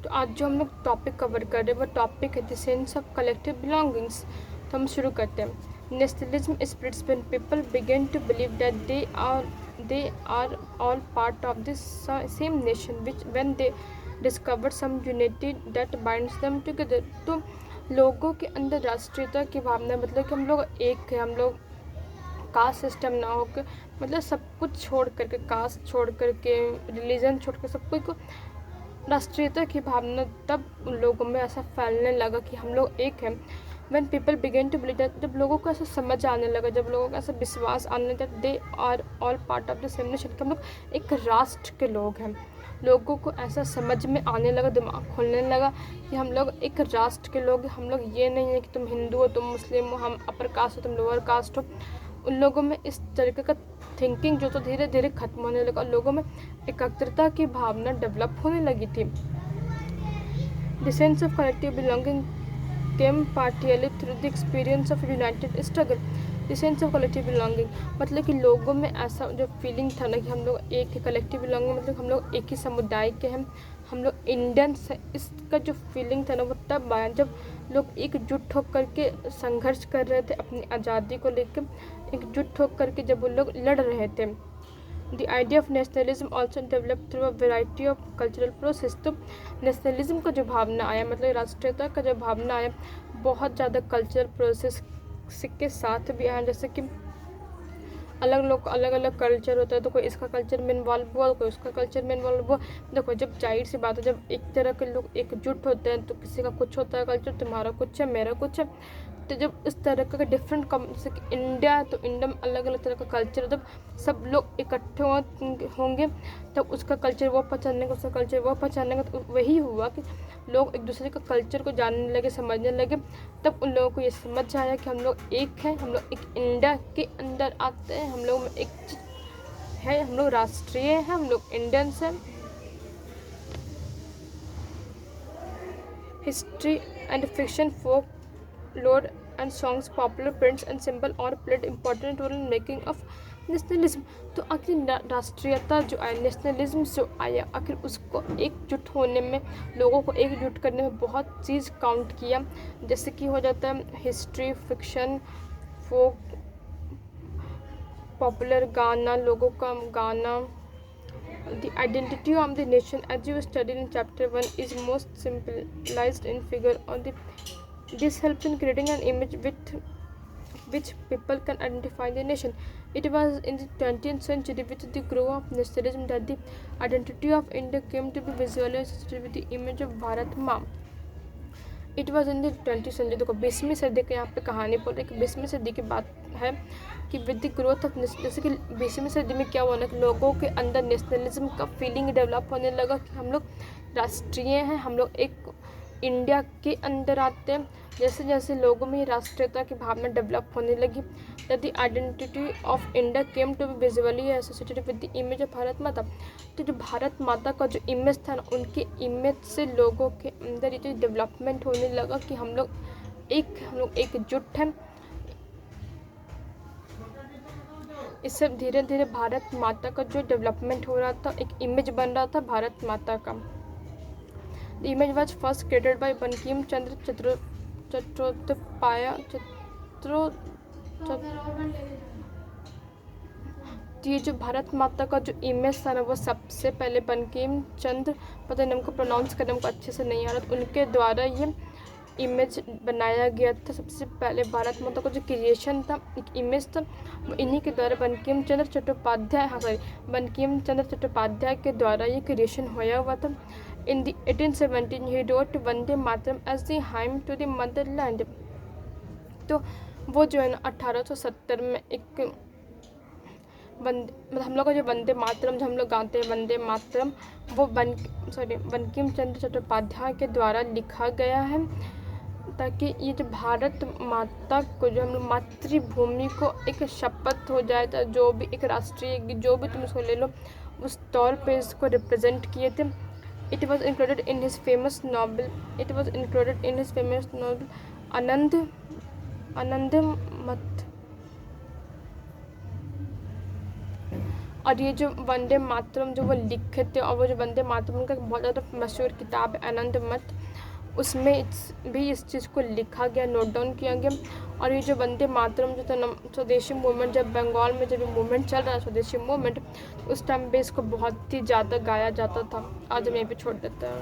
तो आज जो हम लोग टॉपिक कवर कर रहे हैं वो टॉपिक है the sense of collective belongings. तो हम शुरू करते हैं। Nationalism spreads when people begin to believe that they are all part of this same nation which when they discover some unity that binds them together. तो लोगों के अंदर राष्ट्रीयता की भावना, मतलब कि हम लोग एक है, हम लोग कास्ट सिस्टम ना हो के, मतलब सब कुछ छोड़ करके, कास्ट छोड़ करके, रिलीजन छोड़ कर सब कुछ को राष्ट्रीयता की भावना तब उन लोगों में ऐसा फैलने लगा कि हम लोग एक हैं। When people begin to believe that, जब लोगों को ऐसा समझ आने लगा, जब लोगों को ऐसा विश्वास आने लगा they are all part of the same nation, कि हम लोग एक राष्ट्र के लोग हैं। लोगों को ऐसा समझ में आने लगा, दिमाग खोलने लगा कि हम लोग एक राष्ट्र के लोग हैं। हम लोग ये नहीं है कि तुम हिंदू हो, तुम मुस्लिम हो, हम अपर कास्ट हो, तुम लोअर कास्ट हो। उन लोगों में इस तरीके का थिंकिंग जो तो धीरे धीरे खत्म होने लगा, लोगों में एकाग्रता की भावना डेवलप होने लगी थी। The sense of collective belonging came partially through the experience of united struggle. The sense of collective belonging मतलब कि लोगों में ऐसा जो फीलिंग था ना कि हम लोग एक है, कलेक्टिव बिलोंगिंग मतलब हम लोग एक ही समुदाय के हैं, हम लोग इंडियंस हैं। इसका जो फीलिंग था ना वो तब आया जब लोग एकजुट होकर के संघर्ष कर रहे थे अपनी आज़ादी को लेकर, एकजुट होकर के जब वो लोग लड़ रहे थे। The idea of nationalism also develop through a variety of cultural process. तो नेशनलिज्म का जो भावना आया, मतलब राष्ट्रीयता का जो भावना आया, बहुत ज़्यादा कल्चरल प्रोसेस के साथ भी आया। जैसे कि अलग लोग को अलग अलग कल्चर होता है, तो कोई इसका कल्चर में इन्वॉल्व हुआ, कोई उसका कल्चर में इन्वॉल्व हुआ। देखो, जब जाहिर सी बात है, जब एक तरह के लोग एकजुट होते हैं तो किसी का कुछ होता है कल्चर, तुम्हारा कुछ है, मेरा कुछ है। तो जब इस तरह का डिफरेंट जैसे कि इंडिया, तो इंडिया में अलग अलग तरह का कल्चर, जब सब लोग इकट्ठे होंगे तब उसका कल्चर वो पहचानेगा, उसका कल्चर वो पहचानेगा। तो वही हुआ कि लोग एक दूसरे का कल्चर को जानने लगे, समझने लगे। तब उन लोगों को ये समझ आया कि हम लोग एक हैं, हम लोग एक इंडिया के अंदर आते हैं, हम लोग में एक है, हम लोग राष्ट्रीय हैं, हम लोग इंडियंस हैं। History and fiction, folk lore and songs, popular prints and symbol all played important role in making of nationalism. तो आखिर राष्ट्रीयता जो आया, नेशनलिज्म जो आया, आखिर उसको एकजुट होने में, लोगों को एकजुट करने में बहुत चीज़ काउंट किया। जैसे कि हो जाता है हिस्ट्री, फिक्शन, फोक, पॉपुलर गाना, लोगों का गाना। The identity of the nation, as you studied in chapter 1, is most symbolized in figure on the. This helps in creating an image with which people can identify the nation. It was in the 20th century with the growth of nationalism that the identity of India came to be visualized with the image of Bharat Maa. It was in the 20th century. देखो, 20वीं सदी के यहाँ पे कहानी बोल रही है कि 20वीं सदी की बात है कि विद द ग्रोथ ऑफ, जैसे कि 20वीं सदी में क्या हुआ ना कि लोगों के अंदर नेशनलिज्म का फीलिंग डेवलप होने लगा कि हम लोग राष्ट्रीय हैं, हम लोग एक इंडिया के अंदर आते हैं। जैसे जैसे लोगों में राष्ट्रीयता की भावना डेवलप होने लगी, that the identity of India came to be visually associated with the image of Bharat Mata. तो जो भारत माता का जो इमेज था ना, उनके इमेज से लोगों के अंदर ये जो डेवलपमेंट होने लगा कि हम लोग एकजुट हैं। इससे धीरे धीरे भारत माता का जो डेवलपमेंट हो रहा था, एक इमेज बन रहा था भारत माता का। The image was first created by Bankim Chandra Chattopadhyay. ये जो भारत माता का जो इमेज था ना, वो सबसे पहले बंकिम चंद्र, पता नहीं हमको प्रोनाउंस करने को अच्छे से नहीं आ रहा, तो उनके द्वारा ये इमेज बनाया गया था। सबसे पहले भारत माता का जो क्रिएशन था, एक इमेज था, वो इन्हीं के द्वारा बंकिम चंद्र चट्टोपाध्याय के द्वारा ये क्रिएशन होया हुआ था। In the 1817 he wrote Vande Mataram as the hymn to the motherland. तो वो जो है ना 1870 में एक हम लोग का जो वंदे मातरम जो हम लोग गाते हैं, वंदे मातरम, वो बंकिम चंद्र चट्टोपाध्याय के द्वारा लिखा गया है, ताकि ये जो भारत माता को, जो हम लोग मातृभूमि को एक शपथ हो जाए, तो जो भी एक राष्ट्रीय, जो भी तुम इसको ले लो, उस तौर पे इसको रिप्रेजेंट किए थे। It was included in his famous novel और ये जो वंदे मातरम जो वो लिखे थे, और वो जो वंदे मातरम का बहुत ज़्यादा मशहूर किताब है आनंद मठ, उसमें भी इस चीज़ को लिखा गया, नोट डाउन किया गया। और ये जो वंदे मातरम जो था स्वदेशी मूवमेंट, जब बंगाल में जब ये मूवमेंट चल रहा है स्वदेशी मूवमेंट, उस टाइम पे इसको बहुत ही ज़्यादा गाया जाता था। आज हम यहीं पे छोड़ देते हैं।